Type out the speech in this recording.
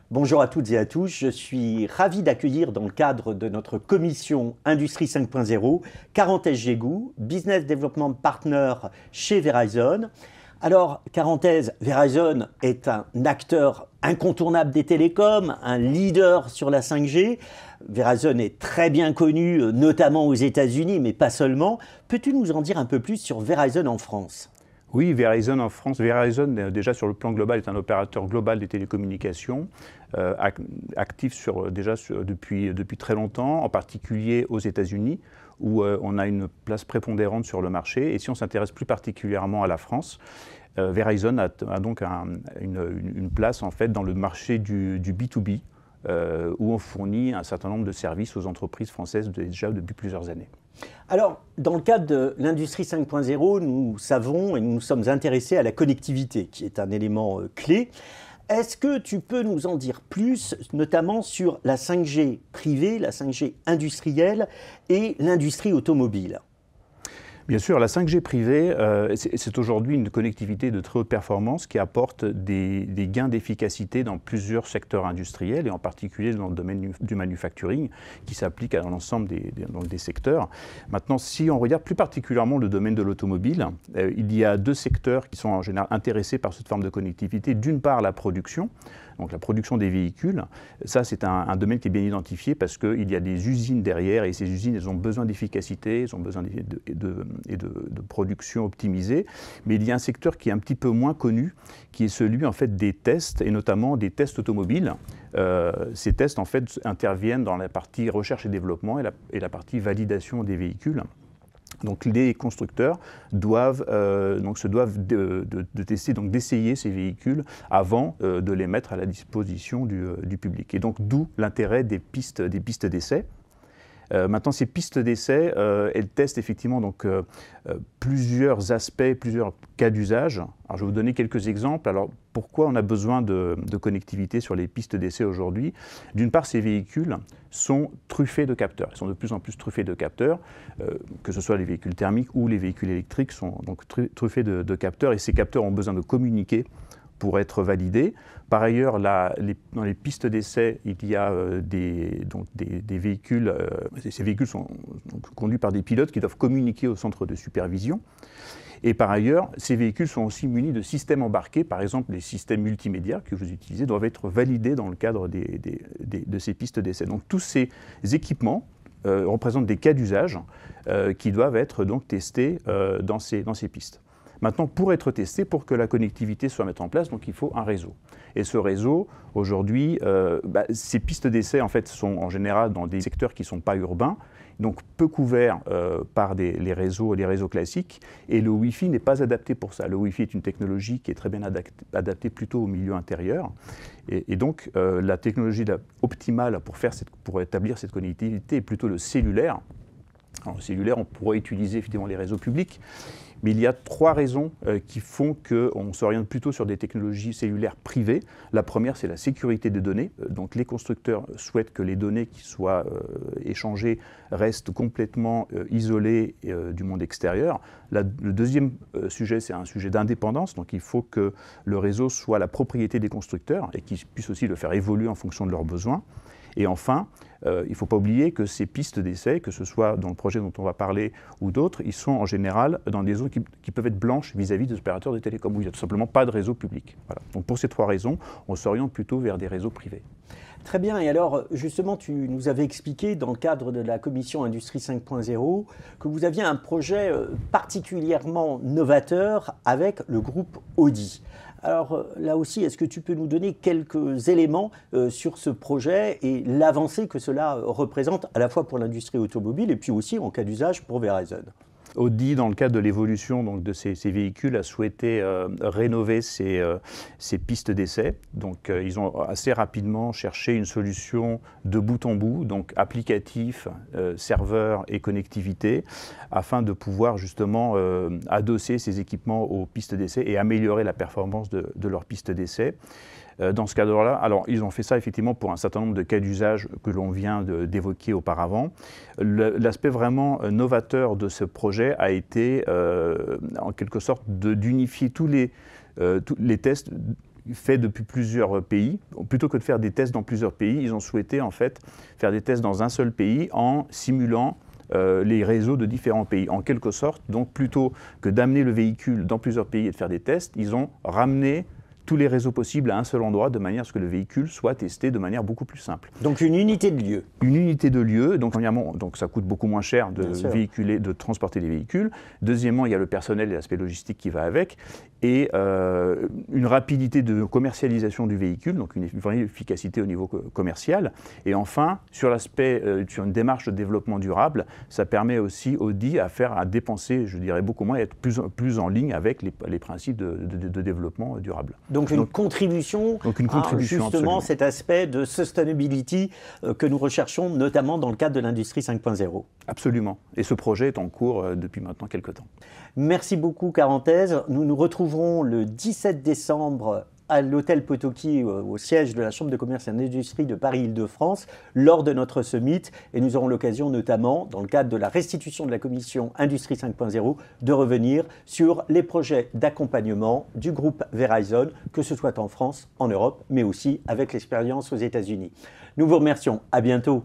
Bonjour à toutes et à tous, je suis ravi d'accueillir dans le cadre de notre commission Industrie 5.0 Carantès Gégou, Business Development Partner chez Verizon. Alors, Carantès, Verizon est un acteur incontournable des télécoms, un leader sur la 5G. Verizon est très bien connu, notamment aux États-Unis, mais pas seulement. Peux-tu nous en dire un peu plus sur Verizon en France ? Oui, Verizon en France. Verizon, déjà sur le plan global, est un opérateur global des télécommunications, actif depuis très longtemps, en particulier aux États-Unis, où on a une place prépondérante sur le marché. Et si on s'intéresse plus particulièrement à la France, Verizon a donc une place en fait dans le marché du B2B, où on fournit un certain nombre de services aux entreprises françaises déjà depuis plusieurs années. Alors, dans le cadre de l'industrie 5.0, nous savons et nous nous sommes intéressés à la connectivité, qui est un élément clé. Est-ce que tu peux nous en dire plus, notamment sur la 5G privée, la 5G industrielle et l'industrie automobile ? Bien sûr, la 5G privée, c'est aujourd'hui une connectivité de très haute performance qui apporte des gains d'efficacité dans plusieurs secteurs industriels et en particulier dans le domaine du manufacturing qui s'applique à l'ensemble des secteurs. Maintenant, si on regarde plus particulièrement le domaine de l'automobile, il y a deux secteurs qui sont en général intéressés par cette forme de connectivité. D'une part, la production. Donc la production des véhicules, ça c'est un domaine qui est bien identifié parce qu'il y a des usines derrière et ces usines elles ont besoin d'efficacité, elles ont besoin de production optimisée. Mais il y a un secteur qui est un petit peu moins connu, qui est celui en fait des tests et notamment des tests automobiles. Ces tests en fait interviennent dans la partie recherche et développement et la partie validation des véhicules. Donc les constructeurs se doivent tester, donc d'essayer ces véhicules avant de les mettre à la disposition du public. Et donc d'où l'intérêt des pistes d'essai. Maintenant, ces pistes d'essai, elles testent effectivement plusieurs aspects, plusieurs cas d'usage. Alors, je vais vous donner quelques exemples. Alors, pourquoi on a besoin de connectivité sur les pistes d'essai aujourd'hui? D'une part, ces véhicules sont truffés de capteurs. Ils sont de plus en plus truffés de capteurs, que ce soit les véhicules thermiques ou les véhicules électriques sont donc truffés de capteurs. Et ces capteurs ont besoin de communiquer pour être validés. Par ailleurs, dans les pistes d'essai, il y a des véhicules, ces véhicules sont conduits par des pilotes qui doivent communiquer au centre de supervision. Et par ailleurs, ces véhicules sont aussi munis de systèmes embarqués, par exemple les systèmes multimédia que vous utilisez doivent être validés dans le cadre de ces pistes d'essai. Donc tous ces équipements représentent des cas d'usage qui doivent être donc testés dans ces pistes. Maintenant, pour être testé, pour que la connectivité soit mise en place, donc il faut un réseau. Et ce réseau, aujourd'hui, ces pistes d'essai en fait, sont en général dans des secteurs qui ne sont pas urbains, donc peu couverts par les réseaux classiques. Et le Wi-Fi n'est pas adapté pour ça. Le Wi-Fi est une technologie qui est très bien adaptée plutôt au milieu intérieur. Et donc, la technologie optimale pour établir cette connectivité est plutôt le cellulaire. Alors, le cellulaire, on pourrait utiliser effectivement les réseaux publics. Mais il y a trois raisons qui font qu'on s'oriente plutôt sur des technologies cellulaires privées. La première, c'est la sécurité des données. Donc les constructeurs souhaitent que les données qui soient échangées restent complètement isolées du monde extérieur. Le deuxième sujet, c'est un sujet d'indépendance. Donc il faut que le réseau soit la propriété des constructeurs et qu'ils puissent aussi le faire évoluer en fonction de leurs besoins. Et enfin, il ne faut pas oublier que ces pistes d'essai, que ce soit dans le projet dont on va parler ou d'autres, ils sont en général dans des zones qui peuvent être blanches vis-à-vis des opérateurs de télécom, où il n'y a tout simplement pas de réseau public. Voilà. Donc pour ces trois raisons, on s'oriente plutôt vers des réseaux privés. Très bien, et alors justement tu nous avais expliqué dans le cadre de la commission Industrie 5.0 que vous aviez un projet particulièrement novateur avec le groupe Audi. Alors là aussi, est-ce que tu peux nous donner quelques éléments sur ce projet et l'avancée que cela représente à la fois pour l'industrie automobile et puis aussi en cas d'usage pour Verizon ? Audi, dans le cadre de l'évolution de ces véhicules, a souhaité rénover ces pistes d'essai. Donc, ils ont assez rapidement cherché une solution de bout en bout, donc applicatif, serveur et connectivité, afin de pouvoir justement adosser ces équipements aux pistes d'essai et améliorer la performance de leurs pistes d'essai. Dans ce cadre-là, alors ils ont fait ça effectivement pour un certain nombre de cas d'usage que l'on vient d'évoquer auparavant. L'aspect vraiment novateur de ce projet a été en quelque sorte d'unifier tous les tests fait depuis plusieurs pays. Plutôt que de faire des tests dans plusieurs pays, ils ont souhaité en fait faire des tests dans un seul pays en simulant les réseaux de différents pays. En quelque sorte, donc plutôt que d'amener le véhicule dans plusieurs pays et de faire des tests, ils ont ramené tous les réseaux possibles à un seul endroit de manière à ce que le véhicule soit testé de manière beaucoup plus simple. Donc une unité de lieu. Une unité de lieu, donc premièrement, donc ça coûte beaucoup moins cher de véhiculer, de transporter des véhicules. Deuxièmement, il y a le personnel et l'aspect logistique qui va avec, et une rapidité de commercialisation du véhicule, donc une vraie efficacité au niveau commercial. Et enfin, sur l'aspect, sur une démarche de développement durable, ça permet aussi Audi à dépenser, je dirais beaucoup moins, et être plus en ligne avec les principes de développement durable. Donc une contribution à justement absolument. cet aspect de sustainability que nous recherchons notamment dans le cadre de l'industrie 5.0. Absolument. Et ce projet est en cours depuis maintenant quelques temps. Merci beaucoup Carantèse. Nous nous retrouverons le 17 décembre à l'hôtel Potoki, au siège de la Chambre de commerce et d'industrie de Paris-Île-de-France, lors de notre summit. Et nous aurons l'occasion notamment, dans le cadre de la restitution de la commission Industrie 5.0, de revenir sur les projets d'accompagnement du groupe Verizon, que ce soit en France, en Europe, mais aussi avec l'expérience aux États-Unis. Nous vous remercions. À bientôt.